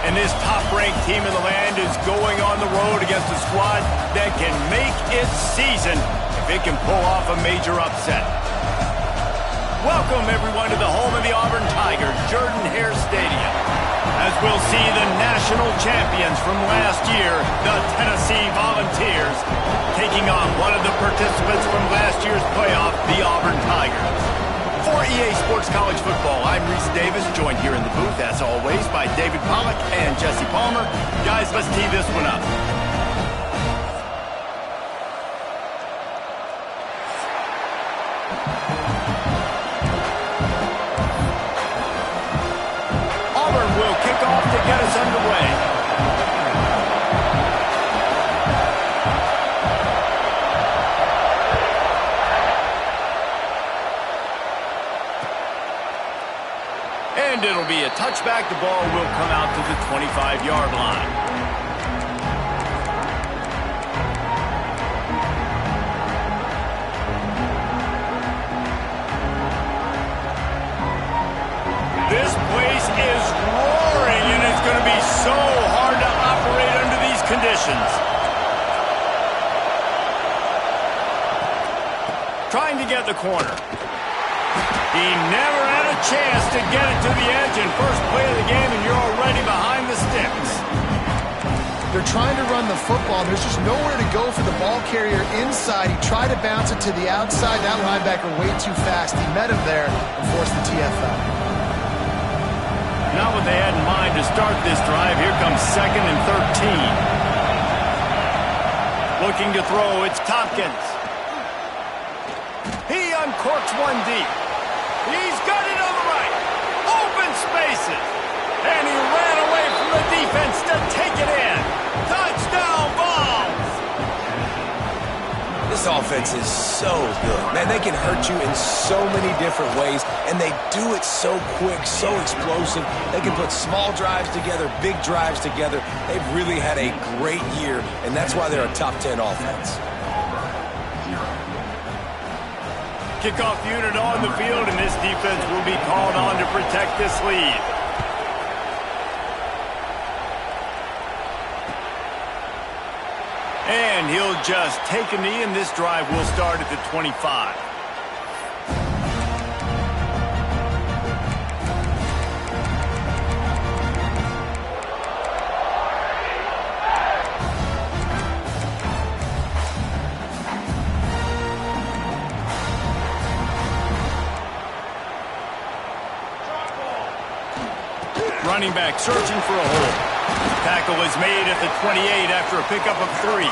And this top-ranked team in the land is going on the road against a squad that can make its season if it can pull off a major upset. Welcome, everyone, to the home of the Auburn Tigers, Jordan-Hare Stadium, as we'll see the national champions from last year, the Tennessee Volunteers, taking on one of the participants from last year's playoff, the Auburn Tigers. For EA Sports College Football, I'm Reese Davis, joined here in the booth, as always, by David Pollack and Jesse Palmer. Guys, let's tee this one up. To get us underway. And it'll be a touchback. The ball will come out to the 25-yard line. This place is roaring, and it's going to be so hard to operate under these conditions. Trying to get the corner. He never had a chance to get it to the edge in first play of the game, and you're already behind the sticks. They're trying to run the football. There's just nowhere to go for the ball carrier inside. He tried to bounce it to the outside. That linebacker way too fast. He met him there and forced the TFL. Not what they had in mind to start this drive. Here comes 2nd and 13. Looking to throw, it's Tompkins. He uncorks one deep. He's got it on the right. Open spaces. And he ran away from the defense to take it in. Touchdown, Vols! This offense is so good. Man, they can hurt you in so many different ways, and they do it so quick, so explosive. They can put small drives together, big drives together. They've really had a great year, and that's why they're a top 10 offense. Kickoff unit on the field, and this defense will be called on to protect this lead. And he'll just take a knee, and this drive will start at the 25. Running back searching for a hole. Tackle is made at the 28 after a pickup of 3.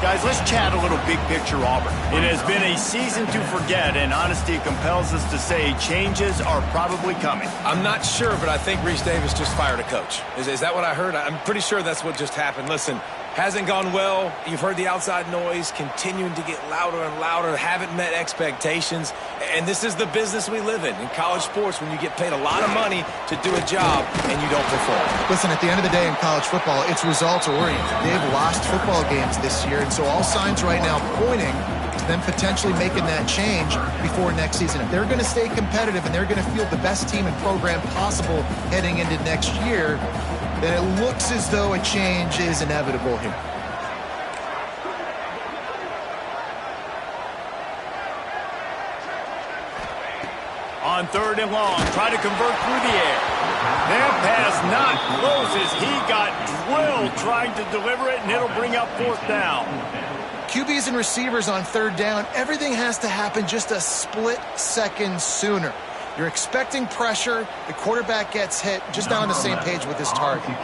Guys, let's chat a little big picture Auburn. It has been a season to forget, and honesty compels us to say changes are probably coming. I'm not sure, but I think Reese Davis just fired a coach. Is that what I heard? I'm pretty sure that's what just happened. Listen, hasn't gone well. You've heard the outside noise continuing to get louder and louder, haven't met expectations. And this is the business we live in college sports, when you get paid a lot of money to do a job and you don't perform. Listen, at the end of the day in college football, it's results-oriented. They've lost football games this year, and so all signs right now pointing to them potentially making that change before next season. If they're going to stay competitive and they're going to field the best team and program possible heading into next year, then it looks as though a change is inevitable here. On 3rd and long, try to convert through the air. That pass not closes. He got drilled trying to deliver it, and it'll bring up 4th down. QBs and receivers on 3rd down, everything has to happen just a split second sooner. You're expecting pressure, the quarterback gets hit, just not on the same page with his target.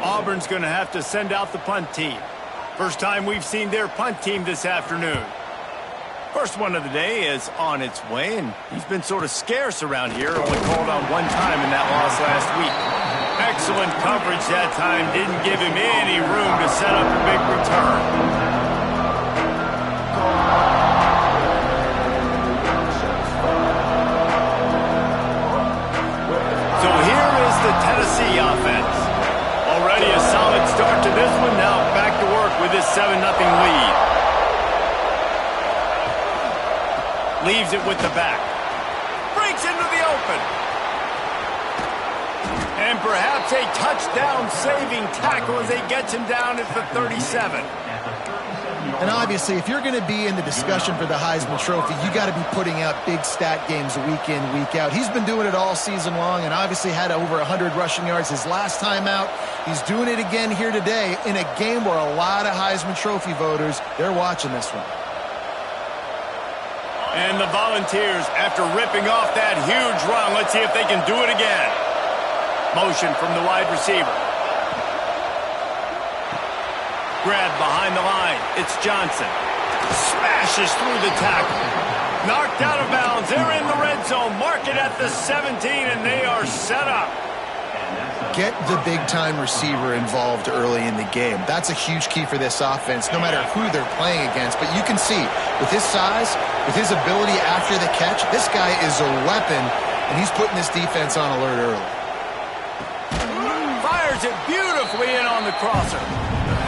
Auburn's going to have to send out the punt team. First time we've seen their punt team this afternoon. First one of the day is on its way, and he's been sort of scarce around here, only called on one time in that loss last week. Excellent coverage that time, didn't give him any room to set up a big return. So here is the Tennessee offense. Already a solid start to this one, now back to work with this 7-0 lead. Leaves it with the back. Breaks into the open. And perhaps a touchdown-saving tackle as they gets him down at the 37. And obviously, if you're going to be in the discussion for the Heisman Trophy, you got to be putting out big stat games week in, week out. He's been doing it all season long and obviously had over 100 rushing yards his last time out. He's doing it again here today in a game where a lot of Heisman Trophy voters, they're watching this one. And the Volunteers, after ripping off that huge run, let's see if they can do it again. Motion from the wide receiver. Grab behind the line. It's Johnson. Smashes through the tackle. Knocked out of bounds. They're in the red zone. Mark it at the 17, and they are set up. Get the big-time receiver involved early in the game. That's a huge key for this offense, no matter who they're playing against. But you can see, with his size, with his ability after the catch, this guy is a weapon, and he's putting this defense on alert early. Fires it beautifully in on the crosser.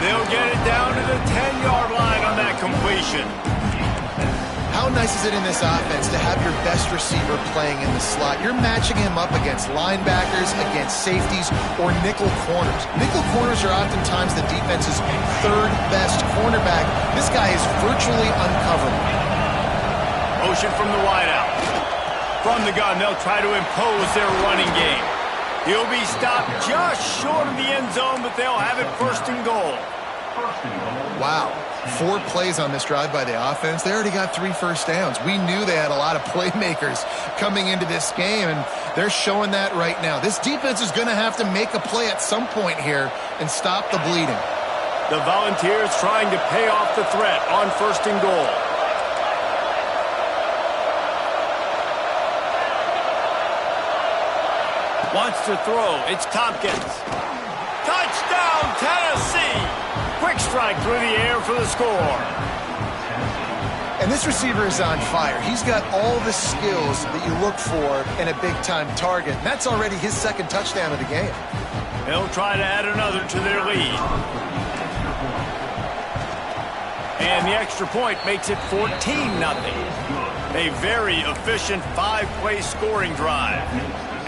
They'll get it down to the 10-yard line on that completion. How nice is it in this offense to have your best receiver playing in the slot? You're matching him up against linebackers, against safeties, or nickel corners. Nickel corners are oftentimes the defense's third best cornerback. This guy is virtually uncoverable. Motion from the wideout. From the gun, they'll try to impose their running game. He'll be stopped just short of the end zone, but they'll have it first and goal. Wow. 4 plays on this drive by the offense. They already got 3 first downs. We knew they had a lot of playmakers coming into this game, and they're showing that right now. This defense is going to have to make a play at some point here and stop the bleeding. The Volunteers trying to pay off the threat on first and goal. Wants to throw. It's Tompkins. Touchdown, Tennessee! Quick strike through the air for the score. And this receiver is on fire. He's got all the skills that you look for in a big-time target. And that's already his second touchdown of the game. They'll try to add another to their lead. And the extra point makes it 14-0. A very efficient 5-play scoring drive.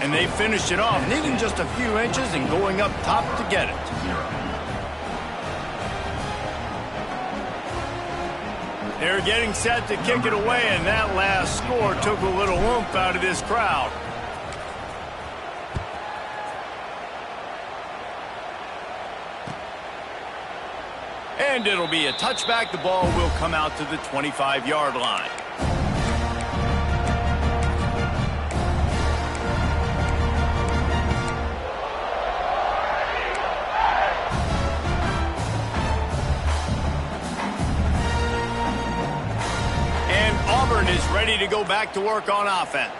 And they finished it off, needing just a few inches and going up top to get it. They're getting set to kick it away, and that last score took a little oomph out of this crowd. And it'll be a touchback. The ball will come out to the 25-yard line. Auburn is ready to go back to work on offense.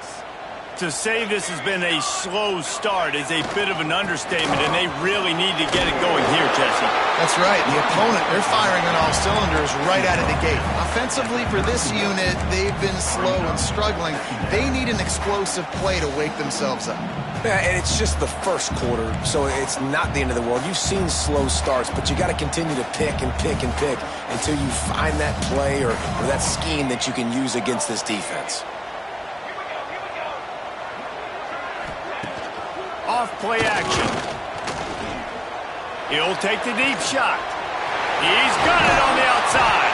To say this has been a slow start is a bit of an understatement, and they really need to get it going here, Jesse. That's right. The opponent, they're firing on all cylinders right out of the gate. Offensively, for this unit, they've been slow and struggling. They need an explosive play to wake themselves up. Yeah, and it's just the first quarter, so it's not the end of the world. You've seen slow starts, but you got to continue to pick and pick and pick until you find that play or that scheme that you can use against this defense. Off play action. He'll take the deep shot. He's got it on the outside.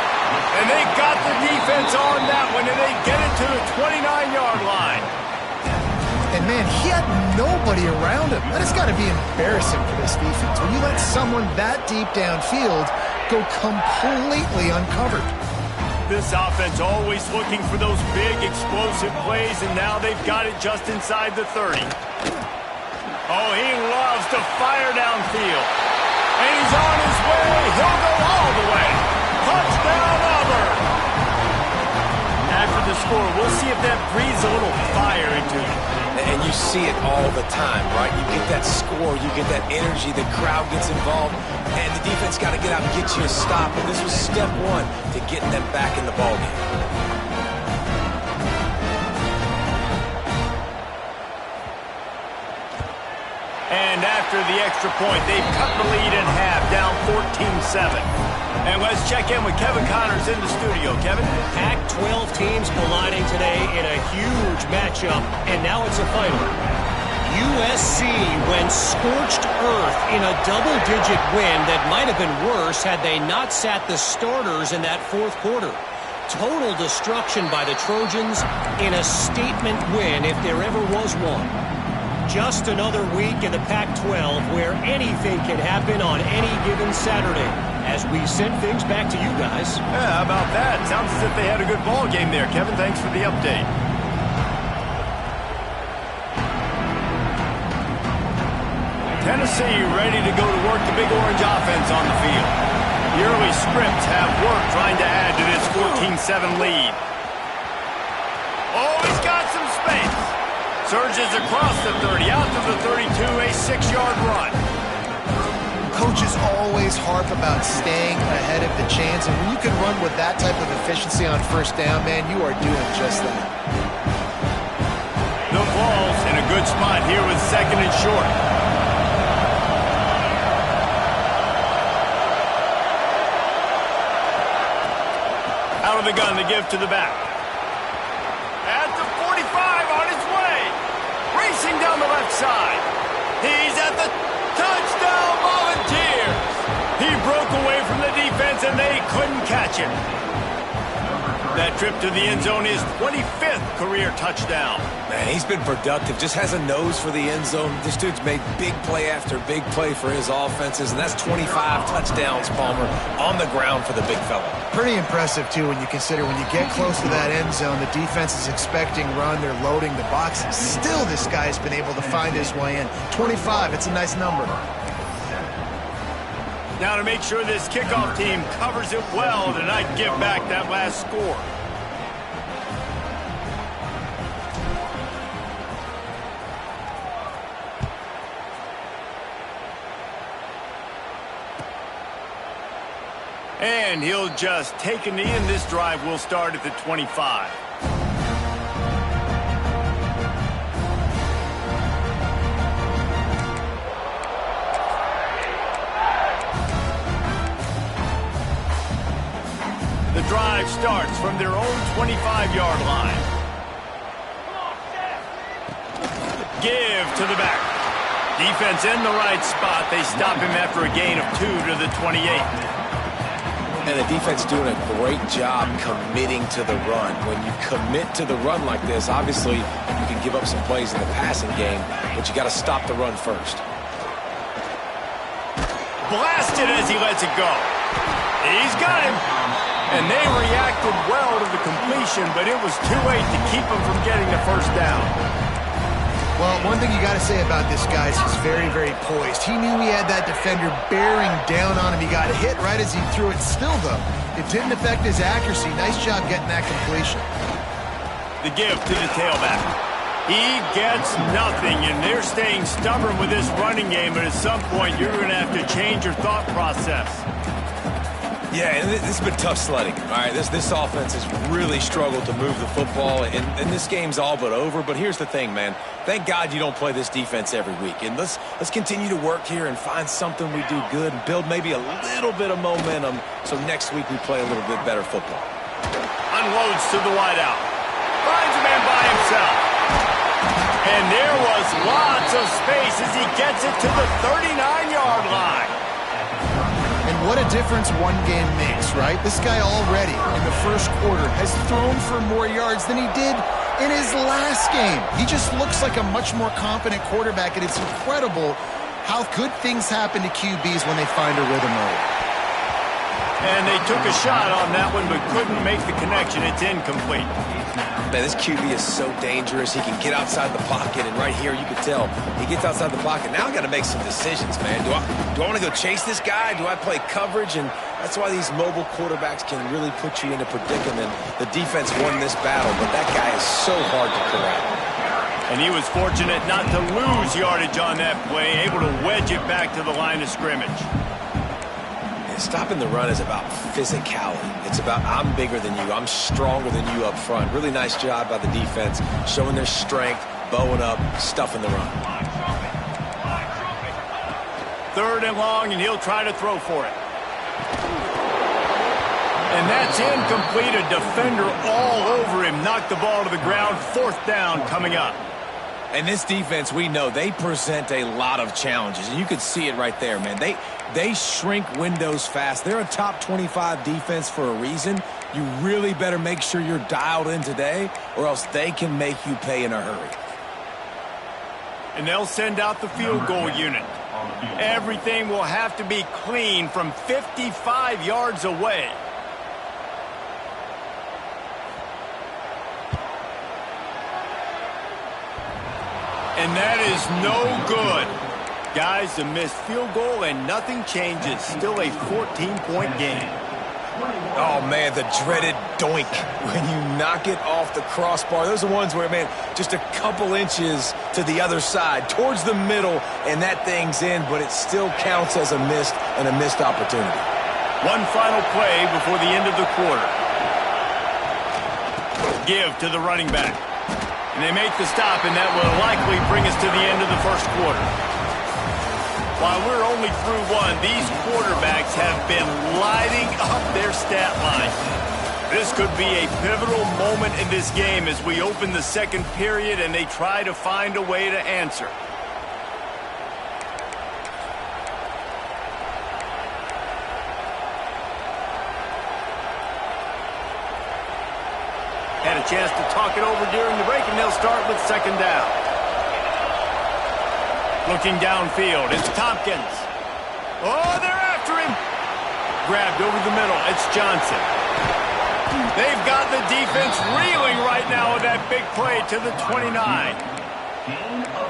And they got the defense on that one, and they get it to the 29-yard line. And, man, he had nobody around him. That has got to be embarrassing for this defense. When you let someone that deep downfield go completely uncovered. This offense always looking for those big, explosive plays, and now they've got it just inside the 30. Oh, he loves to fire downfield. And he's on his way. He'll go all the way. Touchdown, Auburn. After the score, we'll see if that breathes a little fire into it. And you see it all the time, right? You get that score, you get that energy, the crowd gets involved, and the defense got to get out and get you a stop. And this was step one to getting them back in the ballgame. And after the extra point, they've cut the lead in half, down 14-7. And let's check in with Kevin Connors in the studio. Kevin? Pac-12 teams colliding today in a huge matchup, and now it's a final. USC went scorched earth in a double-digit win that might have been worse had they not sat the starters in that fourth quarter. Total destruction by the Trojans in a statement win if there ever was one. Just another week in the Pac-12 where anything can happen on any given Saturday. As we send things back to you guys. Yeah, how about that? Sounds as if they had a good ball game there. Kevin, thanks for the update. Tennessee ready to go to work the Big Orange offense on the field. The early scripts have worked trying to add to this 14-7 lead. Oh, he's got some space. Surges across the 30, out to the 32, a 6-yard run. Coaches always harp about staying ahead of the chains, and when you can run with that type of efficiency on first down, man, you are doing just that. The Vols in a good spot here with 2nd and short. Out of the gun, the give to the back. At the 45, on his way. Racing down the left side. He's at the touchdown, Volunteers. He broke away from the defense, and they couldn't catch him. That trip to the end zone is 25th career touchdown. Man, he's been productive. Just has a nose for the end zone. This dude's made big play after big play for his offenses, and that's 25 touchdowns, Palmer, on the ground for the big fella. Pretty impressive, too, when you consider when you get close to that end zone, the defense is expecting run, they're loading the box. Still, this guy's been able to find his way in. 25, it's a nice number. Now to make sure this kickoff team covers it well to not give back that last score. And he'll just take a knee, and this drive will start at the 25. The drive starts from their own 25-yard line. Give to the back. Defense in the right spot. They stop him after a gain of 2 to the 28. And the defense doing a great job committing to the run. When you commit to the run like this, obviously you can give up some plays in the passing game, but you got to stop the run first. Blasted as he lets it go. He's got him. And they reacted well to the completion, but it was too late to keep him from getting the first down. Well, one thing you got to say about this guy is he's very, very poised. He knew he had that defender bearing down on him. He got hit right as he threw it. Still, though, it didn't affect his accuracy. Nice job getting that completion. The give to the tailback. He gets nothing, and they're staying stubborn with this running game, but at some point you're going to have to change your thought process. Yeah, and this has been tough sledding. All right, this offense has really struggled to move the football, and this game's all but over. But here's the thing, man. Thank God you don't play this defense every week. And let's continue to work here and find something we do good and build maybe a little bit of momentum so next week we play a little bit better football. Unloads to the wideout. Finds a man by himself. And there was lots of space as he gets it to the 39-yard line. And what a difference one game makes, right? This guy already in the first quarter has thrown for more yards than he did in his last game. He just looks like a much more competent quarterback, and it's incredible how good things happen to QBs when they find a rhythm early. And they took a shot on that one but couldn't make the connection. It's incomplete. Man, this QB is so dangerous. He can get outside the pocket, and right here you can tell he gets outside the pocket. Now I got to make some decisions, man. Do I want to go chase this guy? Do I play coverage? And that's why these mobile quarterbacks can really put you in a predicament. The defense won this battle, but that guy is so hard to corral. And he was fortunate not to lose yardage on that play, able to wedge it back to the line of scrimmage. Stopping the run is about physicality. It's about I'm bigger than you. I'm stronger than you up front. Really nice job by the defense, showing their strength, bowing up, stuffing the run. 3rd and long, and he'll try to throw for it. And that's incomplete. A defender all over him. Knocked the ball to the ground. 4th down coming up. And this defense, we know, they present a lot of challenges. And you can see it right there, man. They shrink windows fast. They're a top 25 defense for a reason. You really better make sure you're dialed in today, or else they can make you pay in a hurry. And they'll send out the field goal unit. Everything will have to be clean from 55 yards away. And that is no good. Guys, a missed field goal and nothing changes. Still a 14-point game. Oh, man, the dreaded doink when you knock it off the crossbar. Those are ones where, man, just a couple inches to the other side, towards the middle, and that thing's in, but it still counts as a missed opportunity. One final play before the end of the quarter. Give to the running back. And they make the stop, and that will likely bring us to the end of the first quarter. While we're only through one, these quarterbacks have been lighting up their stat line. This could be a pivotal moment in this game as we open the second period and they try to find a way to answer. Had a chance to talk it over during the break, and they'll start with second down. Looking downfield, it's Tompkins. Oh, they're after him. Grabbed over the middle, it's Johnson. They've got the defense reeling right now with that big play to the 29.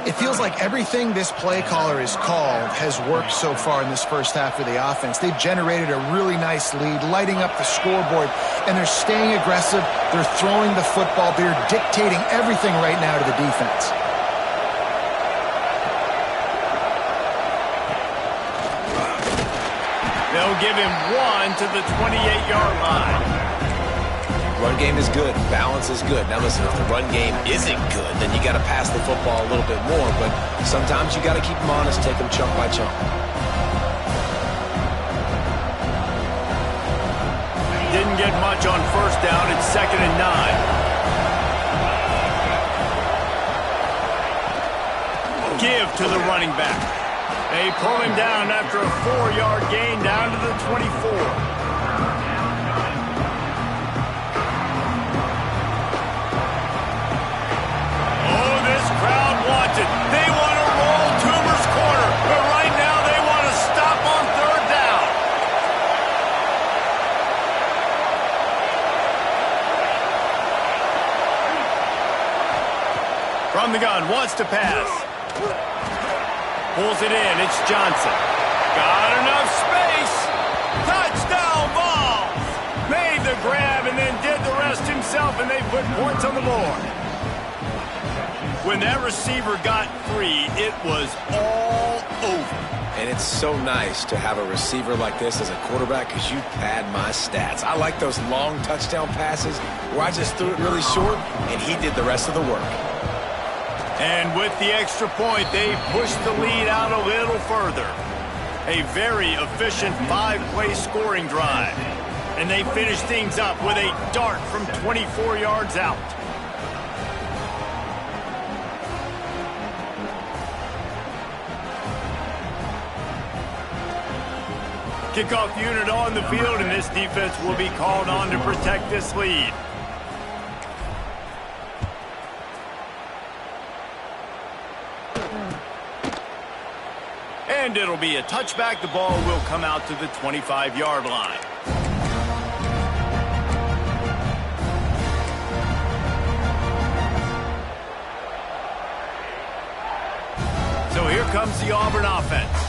It feels like everything this play caller has called has worked so far in this first half of the offense. They've generated a really nice lead, lighting up the scoreboard, and they're staying aggressive. They're throwing the football. They're dictating everything right now to the defense. They'll give him one to the 28-yard line. Run game is good. Balance is good. Now listen, if the run game isn't good, then you got to pass the football a little bit more. But sometimes you got to keep them honest, take them chunk by chunk. Didn't get much on first down. It's 2nd and 9. Give to the running back. They pull him down after a 4-yard gain down to the 24. They want to roll Toomer's corner, but right now they want to stop on third down. From the gun, wants to pass. Pulls it in, it's Johnson. Got enough space. Touchdown ball. Made the grab and then did the rest himself, and they put points on the board. When that receiver got free, it was all over. And it's so nice to have a receiver like this as a quarterback because you pad my stats. I like those long touchdown passes where I just threw it really short and he did the rest of the work. And with the extra point, they pushed the lead out a little further. A very efficient 5-play scoring drive. And they finished things up with a dart from 24 yards out. Kickoff unit on the field, and this defense will be called on to protect this lead. And it'll be a touchback. The ball will come out to the 25-yard line. So here comes the Auburn offense.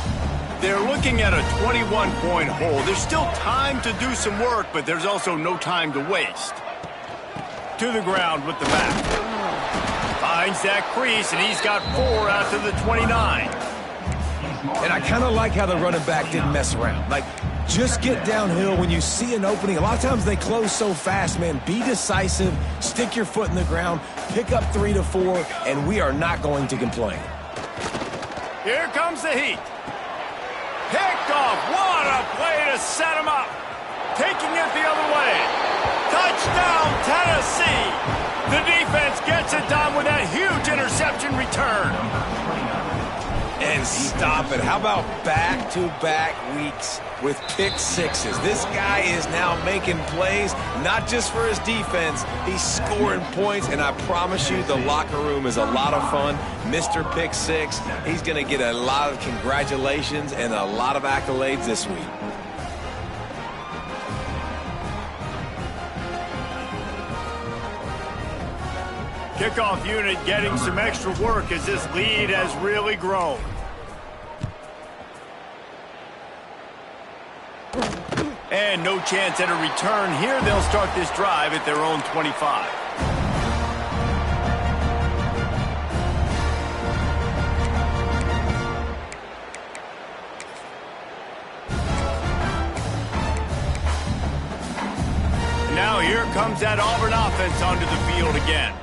They're looking at a 21-point hole. There's still time to do some work, but there's also no time to waste. To the ground with the back. Finds that crease, and he's got 4 out to the 29. And I kind of like how the running back didn't mess around. Like, just get downhill when you see an opening. A lot of times they close so fast, man. Be decisive, stick your foot in the ground, pick up 3 to 4, and we are not going to complain. Here comes the heat. Picked off. What a play to set him up. Taking it the other way. Touchdown, Tennessee. The defense gets it done with that huge interception. Trojan return. And stop it. How about back-to-back weeks with pick sixes? This guy is now making plays, not just for his defense. He's scoring points, and I promise you the locker room is a lot of fun. Mr. Pick Six, he's going to get a lot of congratulations and a lot of accolades this week. Kickoff unit getting some extra work as this lead has really grown. And no chance at a return here. They'll start this drive at their own 25. Now here comes that Auburn offense onto the field again.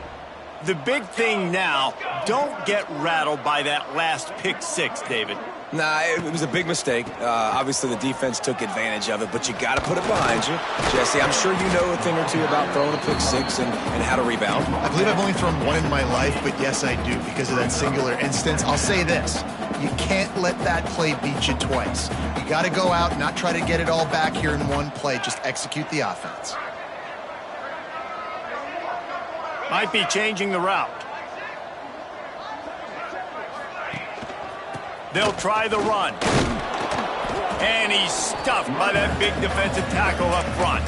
The big thing now, don't get rattled by that last pick six, David. Nah, it was a big mistake. Obviously, the defense took advantage of it, but you got to put it behind you. Jesse, I'm sure you know a thing or two about throwing a pick six and how to rebound. I believe I've only thrown one in my life, but yes, I do because of that singular instance. I'll say this. You can't let that play beat you twice. You got to go out and not try to get it all back here in one play. Just execute the offense. Might be changing the route. They'll try the run. And he's stuffed by that big defensive tackle up front.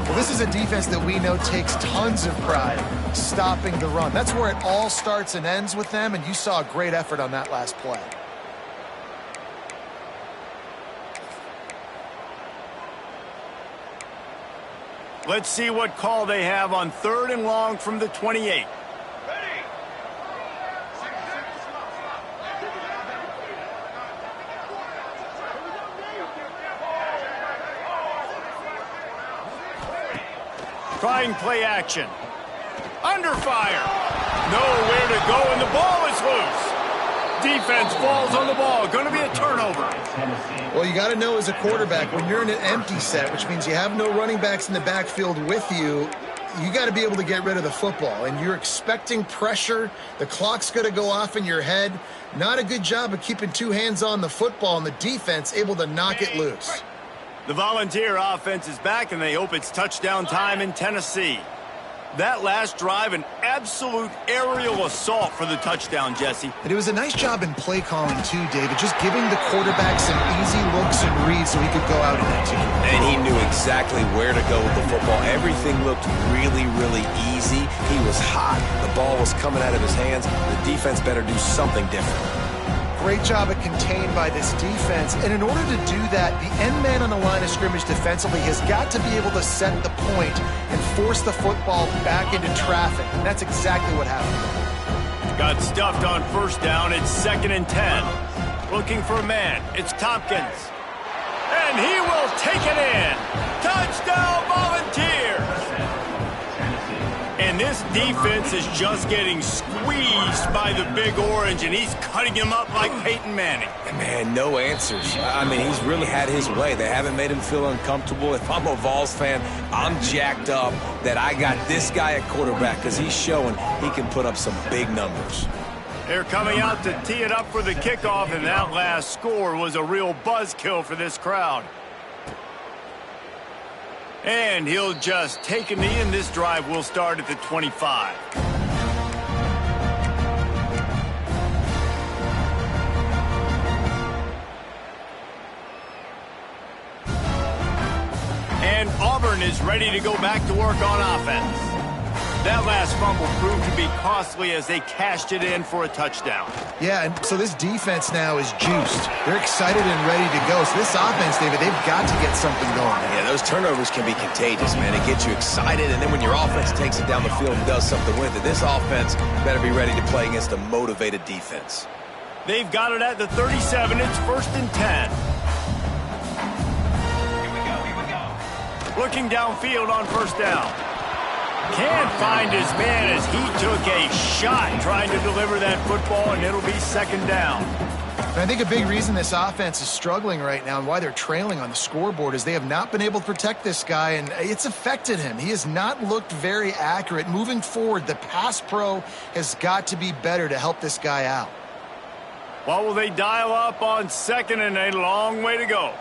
Well, this is a defense that we know takes tons of pride stopping the run. That's where it all starts and ends with them, and you saw a great effort on that last play. Let's see what call they have on 3rd and long from the 28. Trying play action. Under fire. Nowhere to go, and the ball is loose. Defense falls on the ball. Going to be a turnover. Well, you got to know as a quarterback, when you're in an empty set, which means you have no running backs in the backfield with you, you got to be able to get rid of the football. And you're expecting pressure. The clock's going to go off in your head. Not a good job of keeping two hands on the football, and the defense able to knock it loose. The Volunteer offense is back, and they hope it's touchdown time in Tennessee. That last drive, an absolute aerial assault for the touchdown, Jesse. And it was a nice job in play calling, too, David, just giving the quarterback some easy looks and reads so he could go out and execute. And he knew exactly where to go with the football. Everything looked really, really easy. He was hot. The ball was coming out of his hands. The defense better do something different. Great job at contained by this defense. And in order to do that, the end man on the line of scrimmage defensively has got to be able to set the point and force the football back into traffic. And that's exactly what happened. Got stuffed on 1st down. It's 2nd and 10. Looking for a man. It's Tompkins. And he will take it in. Touchdown, Volunteers. And this defense is just getting squeezed by the Big Orange, and he's cutting him up like Peyton Manning. Man, no answers. I mean, he's really had his way. They haven't made him feel uncomfortable. If I'm a Vols fan, I'm jacked up that I got this guy at quarterback because he's showing he can put up some big numbers. They're coming out to tee it up for the kickoff, and that last score was a real buzzkill for this crowd. And he'll just take a knee, and this drive will start at the 25. And Auburn is ready to go back to work on offense. That last fumble proved to be costly as they cashed it in for a touchdown. Yeah, and so this defense now is juiced. They're excited and ready to go. So this offense, David, they've got to get something going. Yeah, those turnovers can be contagious, man. It gets you excited, and then when your offense takes it down the field and does something with it, this offense better be ready to play against a motivated defense. They've got it at the 37. It's 1st and 10. Here we go. Looking downfield on 1st down. Can't find his man as he took a shot trying to deliver that football, and it'll be 2nd down. And I think a big reason this offense is struggling right now and why they're trailing on the scoreboard is they have not been able to protect this guy, and it's affected him. He has not looked very accurate. Moving forward, the pass pro has got to be better to help this guy out. What will they dial up on second and a long way to go?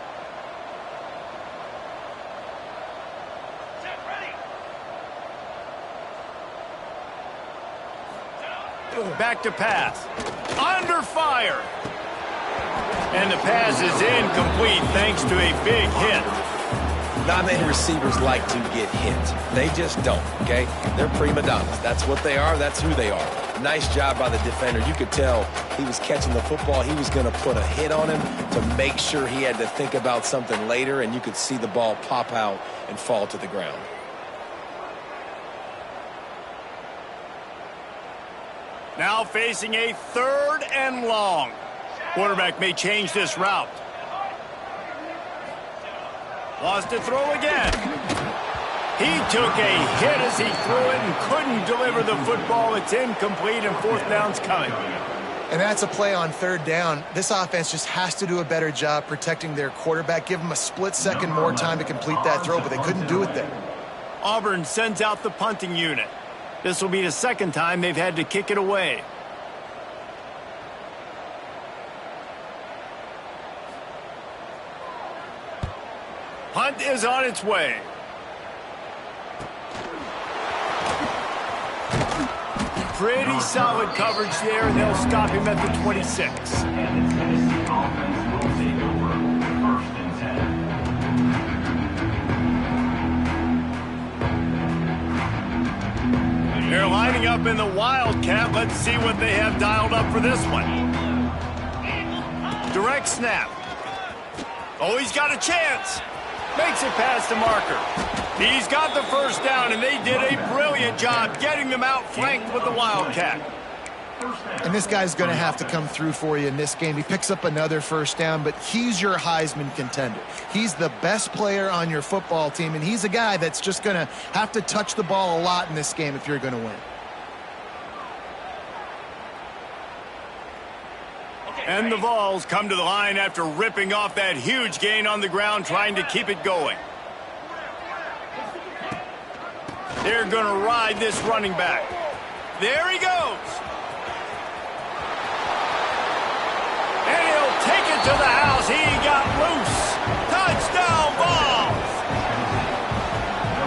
Back to pass. Under fire. And the pass is incomplete thanks to a big hit. Not many receivers like to get hit. They just don't, okay? They're prima donnas. That's what they are. That's who they are. Nice job by the defender. You could tell he was catching the football. He was going to put a hit on him to make sure he had to think about something later, and you could see the ball pop out and fall to the ground. Now facing a 3rd and long. Quarterback may change this route. Wants to throw again. He took a hit as he threw it and couldn't deliver the football. It's incomplete and 4th down's coming. And that's a play on 3rd down. This offense just has to do a better job protecting their quarterback. Give him a split second more time to complete that throw, but they couldn't do it there. Auburn sends out the punting unit. This will be the 2nd time they've had to kick it away. Punt is on its way. Pretty solid coverage there, and they'll stop him at the 26. They're lining up in the Wildcat. Let's see what they have dialed up for this one. Direct snap. Oh, he's got a chance. Makes it past the marker. He's got the 1st down, and they did a brilliant job getting them out flanked with the Wildcat. And this guy's going to have to come through for you in this game. He picks up another 1st down, but he's your Heisman contender. He's the best player on your football team, and he's a guy that's just going to have to touch the ball a lot in this game if you're going to win. And the Vols come to the line after ripping off that huge gain on the ground, trying to keep it going. They're going to ride this running back. There he goes. And he'll take it to the house. He got loose. Touchdown, Vols.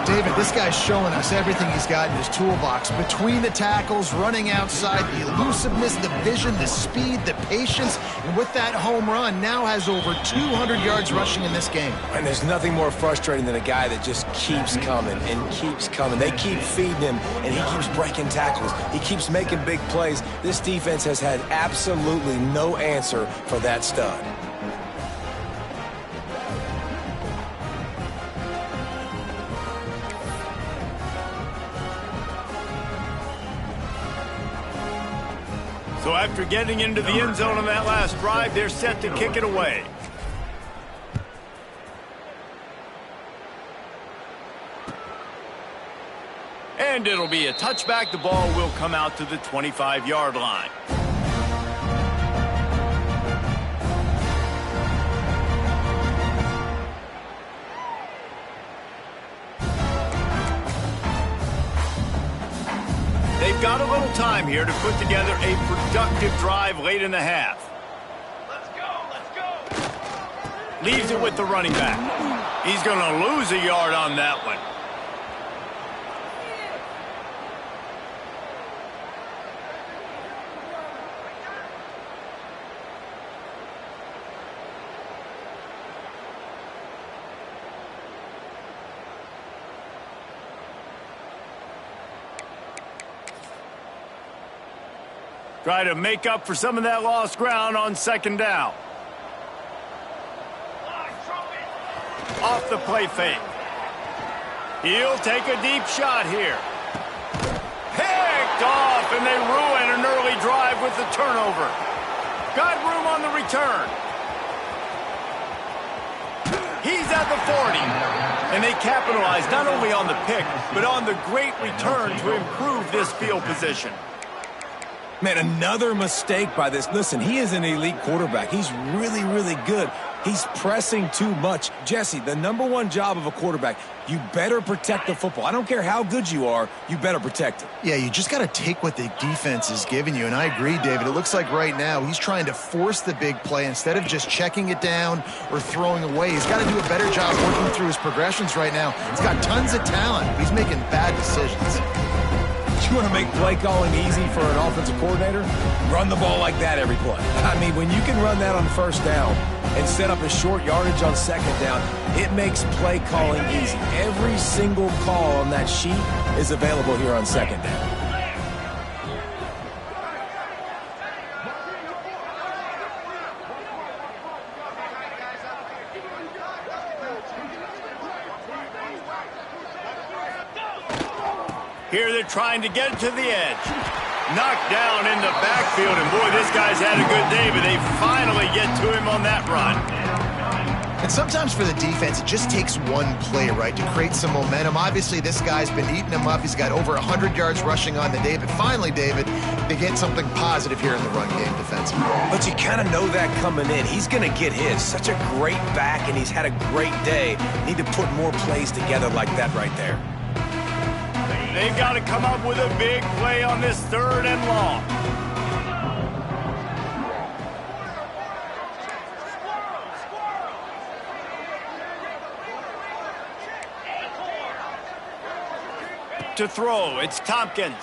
David, this guy's showing us everything he's got in his toolbox. Between the tackles, running outside, the elusiveness, the vision, the speed, the patience, and with that home run, now has over 200 yards rushing in this game. And there's nothing more frustrating than a guy that just keeps coming and keeps coming. They keep feeding him, and he keeps breaking tackles. He keeps making big plays. This defense has had absolutely no answer for that stud. So after getting into the end zone on that last drive, they're set to kick it away. And it'll be a touchback. The ball will come out to the 25-yard line. They've got a little time here to put together a productive drive late in the half. Let's go. Leaves it with the running back. He's going to lose a yard on that one. Try to make up for some of that lost ground on 2nd down. Off the play fake. He'll take a deep shot here. Picked off, and they ruin an early drive with the turnover. Got room on the return. He's at the 40. And they capitalize not only on the pick, but on the great return to improve this field position. Man, another mistake by this. Listen, he is an elite quarterback. He's really, really good. He's pressing too much. Jesse, the number one job of a quarterback, you better protect the football. I don't care how good you are, you better protect it. Yeah, you just got to take what the defense is giving you, and I agree, David. It looks like right now he's trying to force the big play instead of just checking it down or throwing away. He's got to do a better job working through his progressions right now. He's got tons of talent. He's making bad decisions. You want to make play calling easy for an offensive coordinator? Run the ball like that every play. I mean, when you can run that on first down and set up a short yardage on second down, it makes play calling easy. Every single call on that sheet is available here on second down. Here they're trying to get to the edge. Knocked down in the backfield, and boy, this guy's had a good day, but they finally get to him on that run. And sometimes for the defense, it just takes one play, right, to create some momentum. Obviously, this guy's been eating them up. He's got over 100 yards rushing on the day, but finally, David, they get something positive here in the run game defensively. But you kind of know that coming in. He's going to get his. Such a great back, and he's had a great day. Need to put more plays together like that right there. They've got to come up with a big play on this 3rd and long. To throw, it's Tompkins.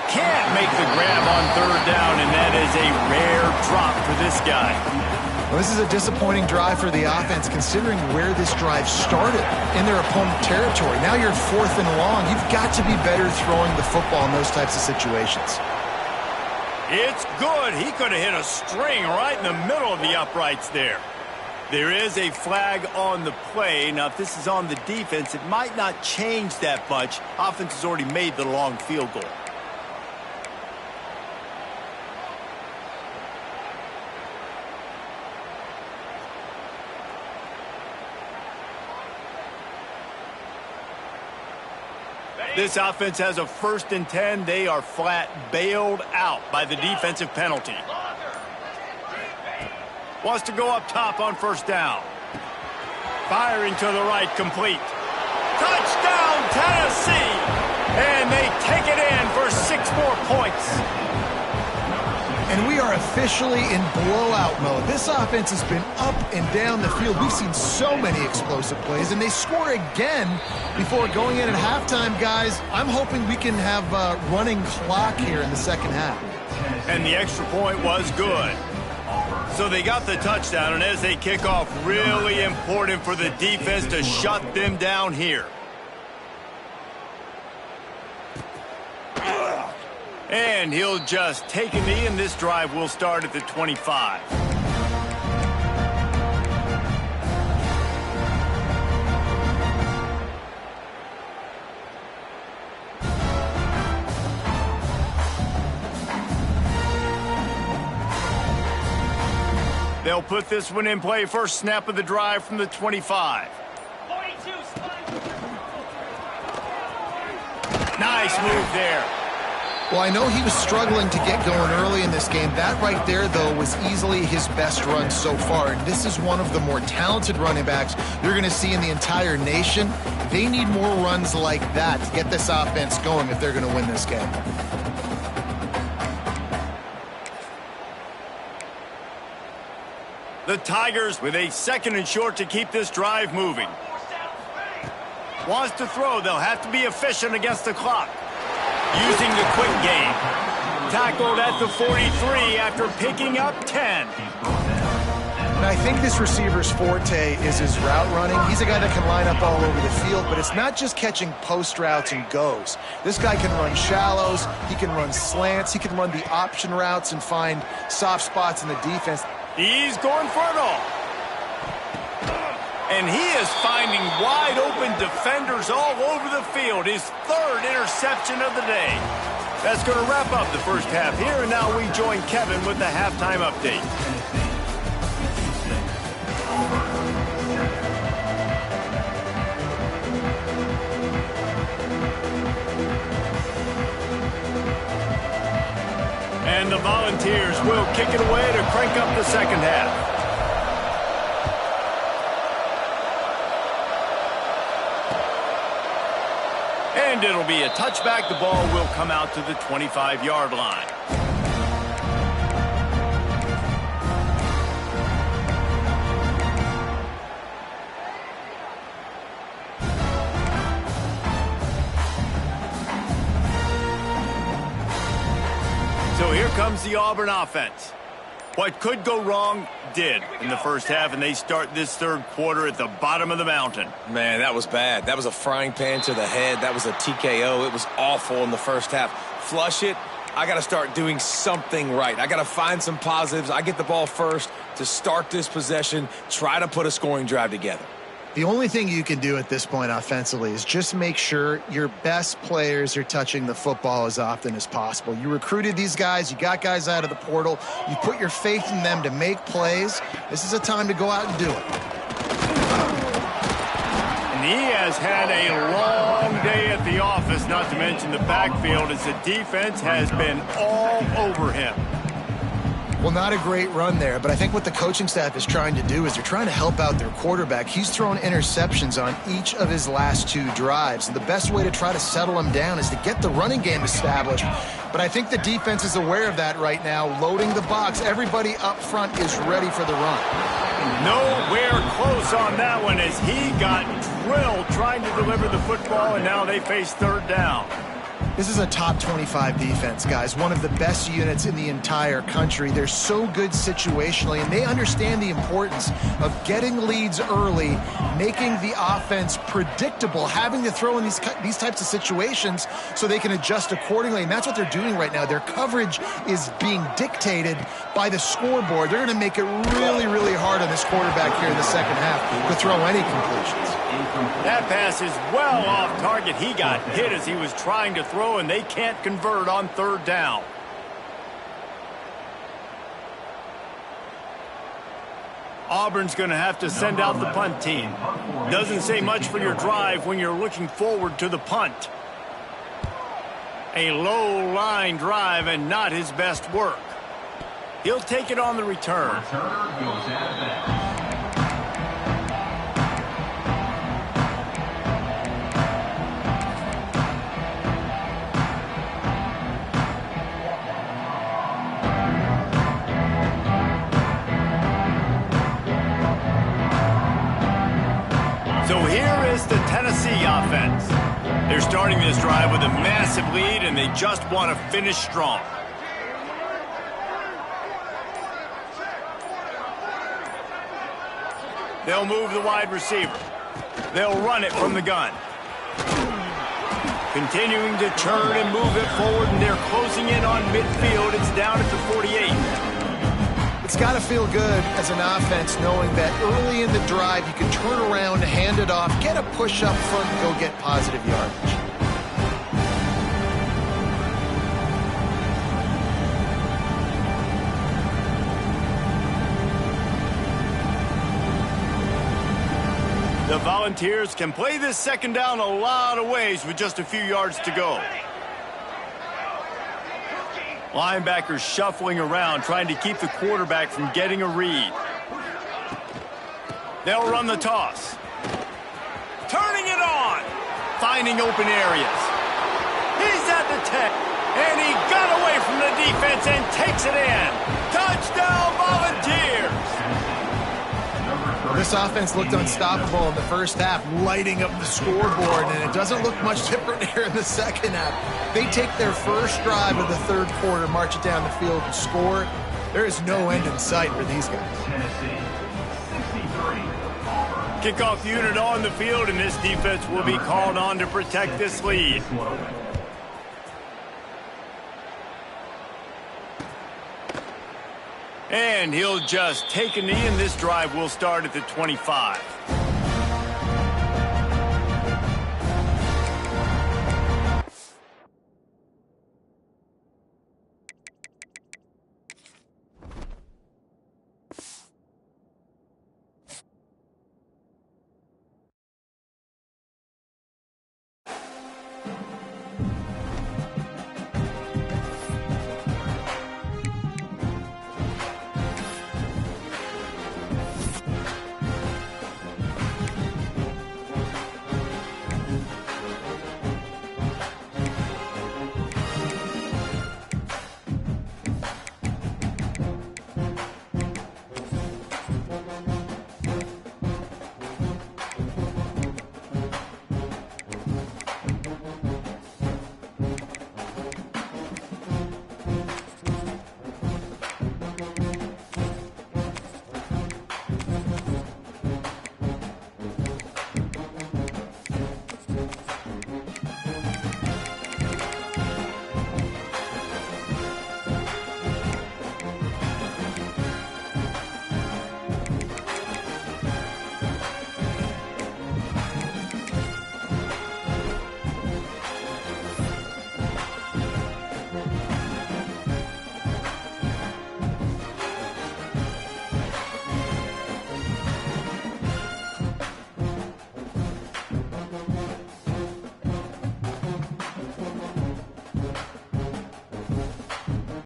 Can't make the grab on 3rd down, and that is a rare drop for this guy. Well, this is a disappointing drive for the offense, considering where this drive started in their opponent territory. Now you're 4th and long. You've got to be better throwing the football in those types of situations. It's good. He could have hit a string right in the middle of the uprights there. There is a flag on the play. Now, if this is on the defense, it might not change that much. Offense has already made the long field goal. This offense has a 1st and 10. They are flat bailed out by the defensive penalty. Wants to go up top on 1st down. Firing to the right, complete. Touchdown, Tennessee! And they take it in for 6 more points. And we are officially in blowout mode. This offense has been up and down the field. We've seen so many explosive plays, and they score again before going in at halftime, guys. I'm hoping we can have a running clock here in the second half. And the extra point was good. So they got the touchdown, and as they kick off, really important for the defense to shut them down here. And he'll just take a knee, and this drive will start at the 25. They'll put this one in play. First snap of the drive from the 25. Nice move there. Well, I know he was struggling to get going early in this game. That right there, though, was easily his best run so far. And this is one of the more talented running backs you're going to see in the entire nation. They need more runs like that to get this offense going if they're going to win this game. The Tigers with a 2nd and short to keep this drive moving. Wants to throw. They'll have to be efficient against the clock. Using the quick game. Tackled at the 43 after picking up 10. And I think this receiver's forte is his route running. He's a guy that can line up all over the field, but it's not just catching post routes and goes. This guy can run shallows, he can run slants, he can run the option routes and find soft spots in the defense. He's going for it all. And he is finding wide open defenders all over the field. His 3rd interception of the day. That's going to wrap up the first half here, and now we join Kevin with the halftime update. And the Volunteers will kick it away to crank up the second half. And it'll be a touchback. The ball will come out to the 25-yard line. So here comes the Auburn offense. What could go wrong did in the first half, and they start this third quarter at the bottom of the mountain. Man, that was bad. That was a frying pan to the head. That was a TKO. It was awful in the first half. Flush it. I got to start doing something right. I got to find some positives. I get the ball first to start this possession, try to put a scoring drive together. The only thing you can do at this point offensively is just make sure your best players are touching the football as often as possible. You recruited these guys. You got guys out of the portal. You put your faith in them to make plays. This is a time to go out and do it. And he has had a long day at the office, not to mention the backfield, as the defense has been all over him. Well, not a great run there, but I think what the coaching staff is trying to do is they're trying to help out their quarterback. He's thrown interceptions on each of his last two drives, and the best way to try to settle him down is to get the running game established. But I think the defense is aware of that right now, loading the box. Everybody up front is ready for the run. Nowhere close on that one as he got drilled trying to deliver the football, and now they face third down. This is a top 25 defense, guys. One of the best units in the entire country. They're so good situationally, and they understand the importance of getting leads early, making the offense predictable, having to throw in these types of situations so they can adjust accordingly. And that's what they're doing right now. Their coverage is being dictated by the scoreboard. They're going to make it really, really hard on this quarterback here in the second half to throw any completions. That pass is well off target. He got hit as he was trying to throw, and they can't convert on third down. Auburn's going to have to send out the punt team. Doesn't say much for your drive when you're looking forward to the punt. A low line drive and not his best work. He'll take it on the return. So here is the Tennessee offense. They're starting this drive with a massive lead, and they just want to finish strong. They'll move the wide receiver. They'll run it from the gun. Continuing to turn and move it forward, and they're closing in on midfield. It's down at the 48. It's got to feel good as an offense knowing that early in the drive you can turn around, hand it off, get a push up front, and go get positive yardage. The Volunteers can play this second down a lot of ways with just a few yards to go. Linebackers shuffling around, trying to keep the quarterback from getting a read. They'll run the toss. Turning it on. Finding open areas. He's at the 10. And he got away from the defense and takes it in. Touchdown, Volunteers! This offense looked unstoppable in the first half, lighting up the scoreboard, and it doesn't look much different here in the second half. They take their first drive of the third quarter, march it down the field, and score. There is no end in sight for these guys. Kickoff unit on the field, and this defense will be called on to protect this lead. And he'll just take a knee, and this drive will start at the 25.